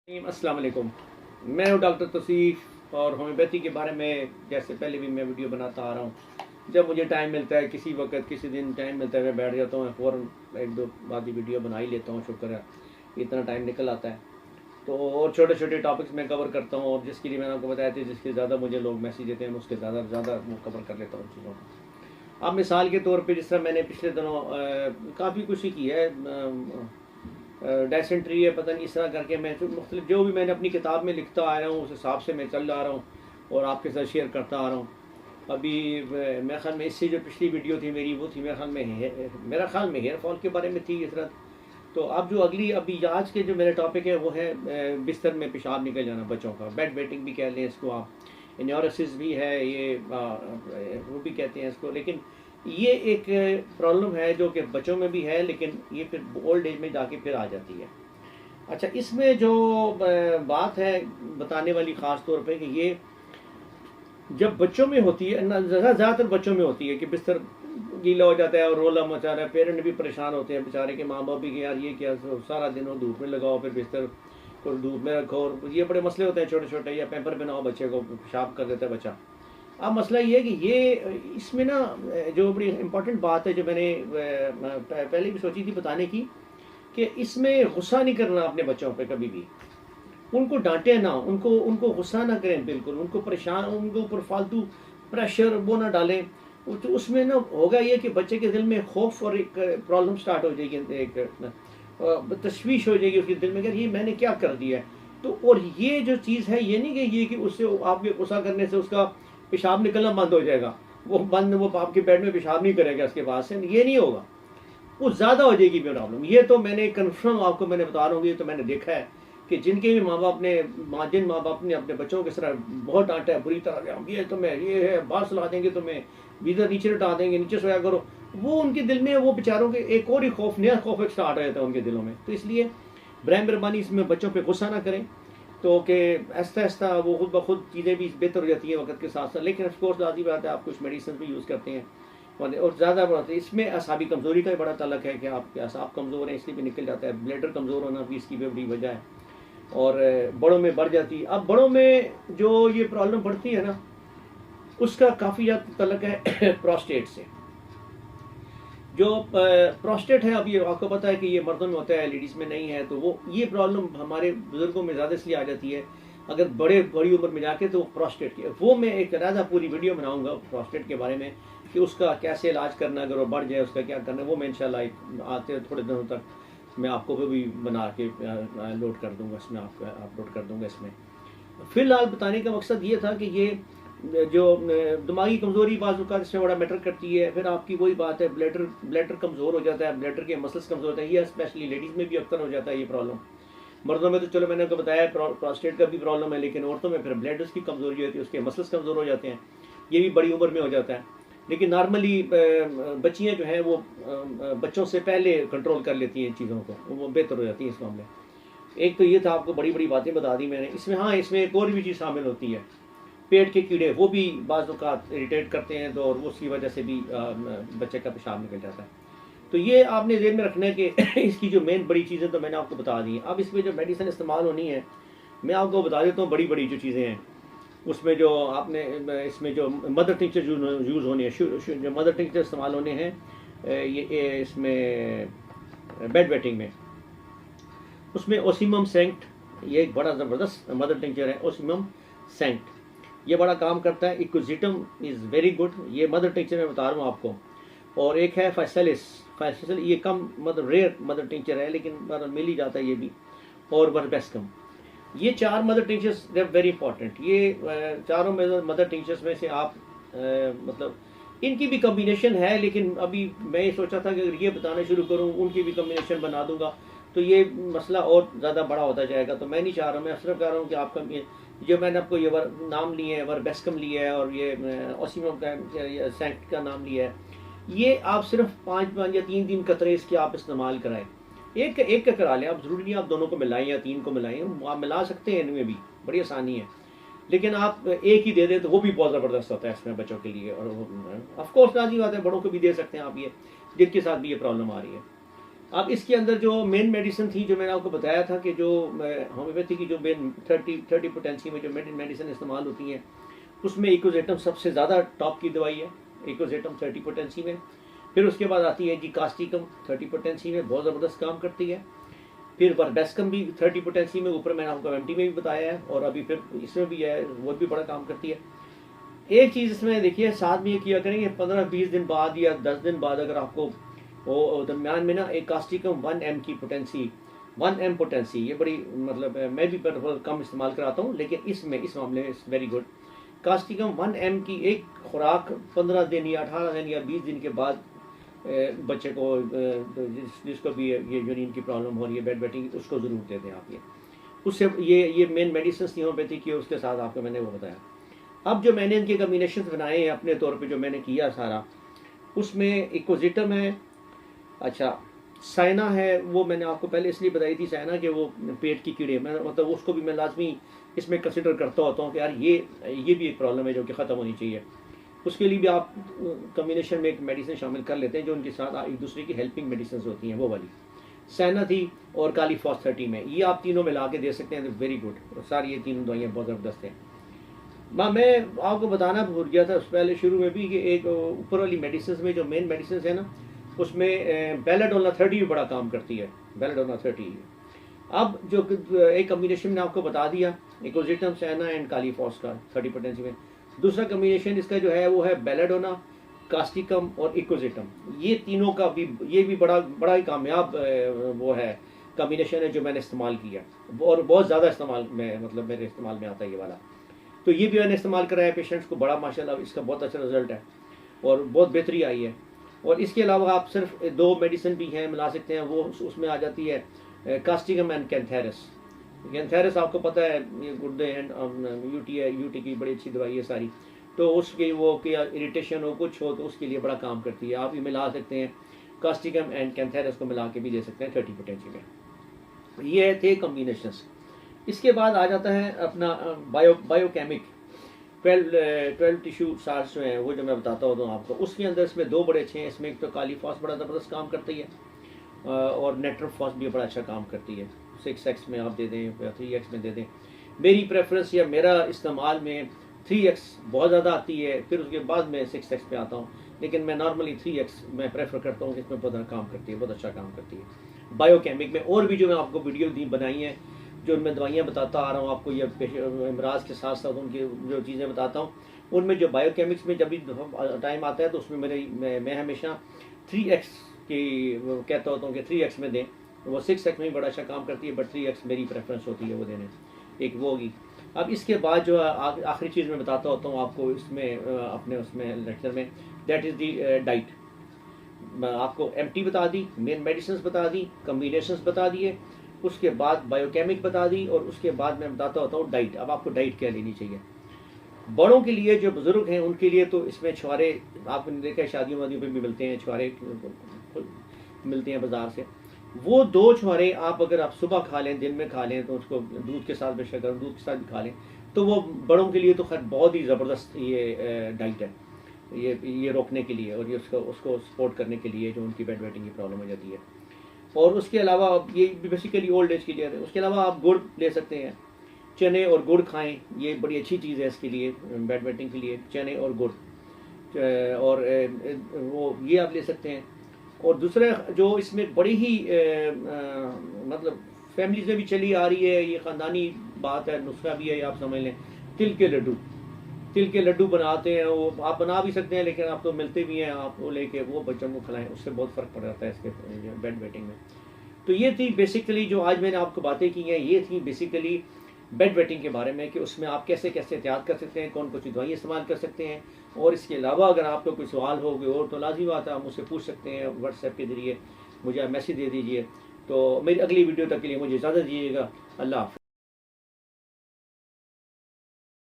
अस्सलाम वालेकुम। मैं हूँ डॉक्टर तौसीफ और होम्योपैथी के बारे में जैसे पहले भी मैं वीडियो बनाता आ रहा हूँ। जब मुझे टाइम मिलता है, किसी वक्त किसी दिन टाइम मिलता है, मैं बैठ जाता हूँ, फ़ौरन एक दो आधी वीडियो बना ही लेता हूँ। शुक्र है इतना टाइम निकल आता है। तो और छोटे छोटे टॉपिक्स मैं कवर करता हूँ, और जिसके लिए मैंने आपको बताया था, जिसके ज़्यादा मुझे लोग मैसेज देते हैं, मैं उसके ज़्यादा वो कवर कर लेता हूँ चीज़ों को। अब मिसाल के तौर पर जिस तरह मैंने पिछले दिनों काफ़ी कुछ की है, डायसेंट्री है, पता नहीं इस तरह करके मैं मुख्तलिफ जो भी मैंने अपनी किताब में लिखता आ रहा हूँ उस हिसाब से मैं चल रहा हूँ और आपके साथ शेयर करता आ रहा हूँ। अभी मेरे ख्याल में इससे जो पिछली वीडियो थी मेरी, वो थी मेरा ख्याल में हेयर फॉल के बारे में थी इस तरह। तो अब जो अभी आज के जो मेरे टॉपिक है वो है बिस्तर में पेशाब निकल जाना बच्चों का, बेड वेटिंग भी कह लें इसको आप, न्यूरोसिस भी है ये, वो भी कहते हैं इसको। लेकिन ये एक प्रॉब्लम है जो कि बच्चों में भी है, लेकिन ये फिर ओल्ड एज में जाके फिर आ जाती है। अच्छा, इसमें जो बात है बताने वाली ख़ास तौर पे कि ये जब बच्चों में होती है ना, ज़्यादातर बच्चों में होती है कि बिस्तर गीला हो जाता है और रोला मचा रहा है, पेरेंट भी परेशान होते हैं बेचारे के, माँ बाप भी कि यार ये क्या, सारा दिन वो धूप में लगाओ, फिर बिस्तर को धूप में रखो, और ये बड़े मसले होते हैं छोटे छोटे। या पैम्पर बनाओ बच्चे को, पेशाब कर देता है बच्चा। अब मसला ये है कि ये इसमें ना जो बड़ी इम्पोर्टेंट बात है जो मैंने पहले भी सोची थी बताने की, कि इसमें गुस्सा नहीं करना अपने बच्चों पे कभी भी। उनको डांटे ना, उनको गुस्सा ना करें बिल्कुल, उनको परेशान, उनके ऊपर फालतू प्रेशर वो ना डालें। तो उसमें ना होगा ये कि बच्चे के दिल में खौफ और एक प्रॉब्लम स्टार्ट हो जाएगी, एक तशवीश हो जाएगी उसके दिल में कि ये मैंने क्या कर दिया है। तो और ये जो चीज़ है, ये नहीं कि ये कि उससे आपके गुस्सा करने से उसका पेशाब निकलना बंद हो जाएगा, वो आपके बेड में पेशाब नहीं करेगा इसके पास से, ये नहीं होगा, वो ज़्यादा हो जाएगी प्रॉब्लम। ये तो मैंने कन्फर्म आपको मैंने बता रहा हूँ, ये तो मैंने देखा है कि जिनके भी माँ बाप ने जिन माँ बाप ने अपने बच्चों के तरह बहुत डांटा है बुरी तरह, ये तुम्हें ये है, बाहर सुला देंगे तुम्हें, बीदर नीचे लटा देंगे, नीचे सोया करो, वो उनके दिल में वो बेचारों के एक और ही खौफ, नया खौफ एक स्टार्ट हो जाता है उनके दिलों में। तो इसलिए बरहम मेहरबानी इसमें बच्चों पर गुस्सा ना करें, तो कि आहिस्ता आहिस्ता वो खुद ब खुद चीज़ें भी बेहतर हो जाती हैं वक्त के साथ साथ। लेकिन ऑफकोर्स आधी बात है, आप कुछ मेडिसिन भी यूज़ करते हैं और ज़्यादा बढ़ाते हैं। इसमें असाबी कमज़ोरी का बड़ा तलक है कि आपके असाब कमज़ोर हैं, इसलिए भी निकल जाता है। ब्लैडर कमज़ोर होना भी इसकी भी बड़ी वजह है, और बड़ों में बढ़ जाती है। अब बड़ों में जो ये प्रॉब्लम बढ़ती है ना, उसका काफ़ी ज़्यादा तलक है प्रोस्टेट से। जो प्रोस्टेट है, अब ये आपको पता है कि ये मर्दों में होता है, लेडीज़ में नहीं है। तो वो ये प्रॉब्लम हमारे बुजुर्गों में ज़्यादा इसलिए आ जाती है अगर बड़ी उम्र में जाके, तो प्रोस्टेट की वो मैं एक ज़्यादा पूरी वीडियो बनाऊंगा प्रोस्टेट के बारे में कि उसका कैसे इलाज करना, अगर वो बढ़ जाए उसका क्या करना है, वो मैं इंशाल्लाह आते थोड़े दिनों तक मैं आपको भी बना के लोड कर दूंगा इसमें, आपको अपलोड कर दूंगा इसमें। फिलहाल बताने का मकसद ये था कि ये जो दिमागी कमज़ोरी बाज़ इसमें बड़ा मैटर करती है। फिर आपकी वही बात है, ब्लैडर कमज़ोर हो जाता है, ब्लैडर के मसल्स कमज़ोर होते हैं। ये स्पेशली लेडीज़ में भी अक्सर हो जाता है ये प्रॉब्लम। मर्दों में तो चलो मैंने आपको बताया प्रोस्टेट का भी प्रॉब्लम है, लेकिन औरतों में फिर ब्लैडर्स की कमज़ोरी होती है, उसके मसल्स कमज़ोर हो जाते हैं। ये भी बड़ी उम्र में हो जाता है। लेकिन नॉर्मली बच्चियाँ जो हैं वो बच्चों से पहले कंट्रोल कर लेती हैं इन चीज़ों को, वो बेहतर हो जाती हैं इस मामले। एक तो ये था, आपको बड़ी बड़ी बातें बता दी मैंने। इसमें हाँ, इसमें एक और भी चीज़ शामिल होती है, पेट के कीड़े, वो भी बाज़ औक़ात इरिटेट करते हैं, तो और उसकी वजह से भी बच्चे का पेशाब निकल जाता है। तो ये आपने ज़हन में रखना है कि इसकी जो मेन बड़ी चीज़ें तो मैंने आपको बता दी। अब इसमें जो मेडिसिन इस्तेमाल होनी है मैं आपको बता देता हूँ, बड़ी बड़ी जो चीज़ें हैं उसमें जो आपने इसमें जो मदर टिंचर यूज़ होने हैं, जो मदर टिंचर इस्तेमाल होने हैं ये इसमें बेड वेटिंग में, उसमें ओसीमम सेंट, ये एक बड़ा ज़बरदस्त मदर टिंचर है ओसीमम सेंट, ये बड़ा काम करता है। इक्विजिटम इज़ वेरी गुड, ये मदर टिंचर मैं बता रहा हूँ आपको। और एक है फाइसेलिस, ये कम मतलब रेयर मदर टिंचर है, लेकिन मिल ही जाता है ये भी। और वर्बेस्कम, ये 4 mother tinctures they very important. ये चारों मदर टिंचर्स में से आप मतलब इनकी भी कम्बिनेशन है, लेकिन अभी मैं ये सोचा था कि अगर ये बताना शुरू करूँ उनकी भी कम्बिनेशन बना दूंगा तो ये मसला और ज़्यादा बड़ा होता जाएगा। तो मैं नहीं चाह रहा, मैं सिर्फ कह रहा हूँ कि आपका जो मैंने आपको ये नाम लिए है, वर्बेस्कम लिया है और ये ओसीमम का सेंट का नाम लिया है, ये आप सिर्फ 5 या 3 कतरे इसके आप इस्तेमाल कराएं। एक का करा लें आप, ज़रूरी नहीं आप दोनों को मिलाएं या 3 को मिलाएं, आप मिला सकते हैं, इनमें भी बड़ी आसानी है। लेकिन आप एक ही दे दें तो वो भी बहुत ज़बरदस्त होता है इसमें बच्चों के लिए। और ऑफकोर्स नाजी बात है, बड़ों को भी दे सकते हैं आप ये, जिनके साथ भी ये प्रॉब्लम आ रही है। अब इसके अंदर जो मेन मेडिसिन थी, जो मैंने आपको बताया था कि जो होम्योपैथी की जो मेन 30 पोटेंसी में जो मेडिसिन इस्तेमाल होती हैं, उसमें इकोजेटम सबसे ज़्यादा टॉप की दवाई है, इकोजेटम 30 पोटेंसी में। फिर उसके बाद आती है जी कास्टिकम 30 पोटेंसी में, बहुत ज़बरदस्त काम करती है। फिर वर्बेस्कम भी 30 पोटेंसी में, ऊपर मैंने आपको एमटी में भी बताया है, और अभी फिर इसमें भी है, वो भी बड़ा काम करती है। एक चीज़ इसमें देखिए, साथ में ये किया करेंगे 15-20 दिन बाद या 10 दिन बाद अगर आपको वो दरमियान में ना एक कास्टिकम 1 M की पोटेंसी, 1 M पोटेंसी, ये बड़ी मतलब मैं भी कम इस्तेमाल कराता हूँ, लेकिन इसमें इस मामले में it's very good. Causticum 1 M की एक खुराक 15 दिन या 18 दिन या 20 दिन के बाद बच्चे को जिसको भी ये यूरिन की प्रॉब्लम हो रही है, बेड वेटिंग, उसको ज़रूर दे दें आप। ये उससे ये मेन मेडिसिन थी होम्योपैथी की, उसके साथ आपको मैंने वो बताया। अब जो मैंने इनके कम्बिनेशन बनाए हैं अपने तौर पे, जो मैंने किया सारा, उसमें इकोजिटम है, अच्छा साइना है, वो मैंने आपको पहले इसलिए बताई थी साइना कि वो पेट की कीड़े, मैं मतलब उसको भी मैं लाजमी इसमें कंसिडर करता होता हूँ कि यार ये भी एक प्रॉब्लम है जो कि ख़त्म होनी चाहिए। उसके लिए भी आप कम्बिनेशन में एक मेडिसिन शामिल कर लेते हैं जो उनके साथ एक दूसरे की हेल्पिंग मेडिसिन होती हैं, वो वाली साइना थी और काली फॉस 30 में, ये आप तीनों मिला के दे सकते हैं, वेरी गुड। सारी ये तीनों दवाइयाँ बहुत ज़बरदस्त हैं। मैं आपको बताना भूल गया था पहले शुरू में भी कि एक ऊपर वाली मेडिसिन में जो मेन मेडिसिन है ना, उसमें बेलाडोना 30 भी बड़ा काम करती है, बेलाडोना 30। अब जो एक कम्बिनेशन मैंने आपको बता दिया, इकोजिटम, साइना एंड कालीफॉस का 30 पोटेंसी में। दूसरा कम्बिनेशन इसका जो है वो है बेलाडोना, कास्टिकम और इकोजिटम। ये तीनों का भी, ये भी बड़ा ही कामयाब वो है कम्बिनेशन है जो मैंने इस्तेमाल किया, और बहुत ज़्यादा इस्तेमाल में, मतलब मेरे इस्तेमाल में आता है ये वाला। तो ये भी मैंने इस्तेमाल कराया पेशेंट्स को, बड़ा माशाल्लाह इसका बहुत अच्छा रिजल्ट है और बहुत बेहतरी आई है। और इसके अलावा आप सिर्फ 2 मेडिसिन भी हैं मिला सकते हैं, वो उसमें आ जाती है कास्टिकम एंड कैंथेरस। कैंथेरस आपको पता है ये गुर्दे एंड यूटी की बड़ी अच्छी दवाई है सारी, तो उसके वो क्या इरिटेशन हो कुछ हो तो उसके लिए बड़ा काम करती है। आप ये मिला सकते हैं, कास्टिकम एंड कैंथेरस को मिला के भी दे सकते हैं 30 पोटेंसी में। ये थे कम्बिनेशंस। इसके बाद आ जाता है अपना बायोकेमिक 12 टिश्यू सार्स जो हैं, वो जो मैं बताता हूँ आपको, उसके अंदर इसमें 2 बड़े अच्छे हैं। इसमें एक तो कालीफॉस बड़ा ज़बरदस्त काम करती है, और नेट्रोफॉस भी बड़ा अच्छा काम करती है। 6X में आप दे दें या 3X में दे दें। मेरी प्रेफरेंस या मेरा इस्तेमाल में 3X बहुत ज़्यादा आती है, फिर उसके बाद मैं 6X पे आता हूँ, लेकिन मैं नॉर्मली 3X मैं प्रेफर करता हूँ कि इसमें बहुत काम करती है, बहुत अच्छा काम करती है बायोकेमिक में। और भी जो मैं आपको वीडियो बनाई हैं, जो मैं दवाइयाँ बताता आ रहा हूँ आपको, ये इमराज के साथ साथ उनकी जो चीज़ें बताता हूँ, उनमें जो बायोकेमिक्स में जब भी टाइम आता है तो उसमें मैं हमेशा 3X की कहता होता हूँ कि 3X में दें। वो 6X में भी बड़ा अच्छा काम करती है, बट 3X मेरी प्रेफरेंस होती है वो देने, एक वो होगी। अब इसके बाद जो आखिरी चीज़ मैं बताता होता हूँ आपको इसमें अपने उसमें लेक्चर में, दैट इज़ दी डाइट। आपको एमटी बता दी, मेन मेडिसिन बता दी, कम्बिनेशंस बता दिए, उसके बाद बायोकेमिक बता दी, और उसके बाद मैं बताता होता हूँ डाइट। अब आपको डाइट क्या लेनी चाहिए। बड़ों के लिए, जो बुज़ुर्ग हैं उनके लिए तो इसमें छुहारे आपने देखा है, शादियों वादियों पे भी मिलते हैं छुहारे, मिलते हैं बाज़ार से। वो 2 छुहारे आप अगर आप सुबह खा लें, दिन में खा लें, तो उसको दूध के साथ बेशक गर्म दूध के साथ भी खा लें, तो वो बड़ों के लिए तो खैर बहुत ही ज़बरदस्त ये डाइट है, ये रोकने के लिए और ये उसको सपोर्ट करने के लिए जो उनकी बेड वेटिंग की प्रॉब्लम हो जाती है। और उसके अलावा ये बेसिकली ओल्ड एज के लिए है। उसके अलावा आप गुड़ ले सकते हैं, चने और गुड़ खाएं, ये बड़ी अच्छी चीज़ है इसके लिए, बेड वेटिंग के लिए चने और गुड़, और वो ये आप ले सकते हैं। और दूसरा जो इसमें बड़ी ही मतलब फैमिली से भी चली आ रही है, ये ख़ानदानी बात है, नुस्खा भी है, आप समझ लें, तिल के लड्डू बनाते हैं, वो आप बना भी सकते हैं, लेकिन आप तो मिलते भी हैं, आप वो लेके वो बच्चों को खिलाएं, उससे बहुत फ़र्क पड़ जाता है इसके बेड वेटिंग में। तो ये थी बेसिकली जो आज मैंने आपको बातें की हैं, ये थी बेसिकली बेड वेटिंग के बारे में कि उसमें आप कैसे कैसे एहतियात कर सकते हैं, कौन कौन सी दवाइयाँ इस्तेमाल कर सकते हैं। और इसके अलावा अगर आपको कोई सवाल हो गए और तो लाजमी बात है आप मुझसे पूछ सकते हैं व्हाट्सएप के ज़रिए, मुझे मैसेज दे दीजिए। तो मेरी अगली वीडियो तक के लिए मुझे इजाज़त दीजिएगा। अल्लाह हाफ़िज़।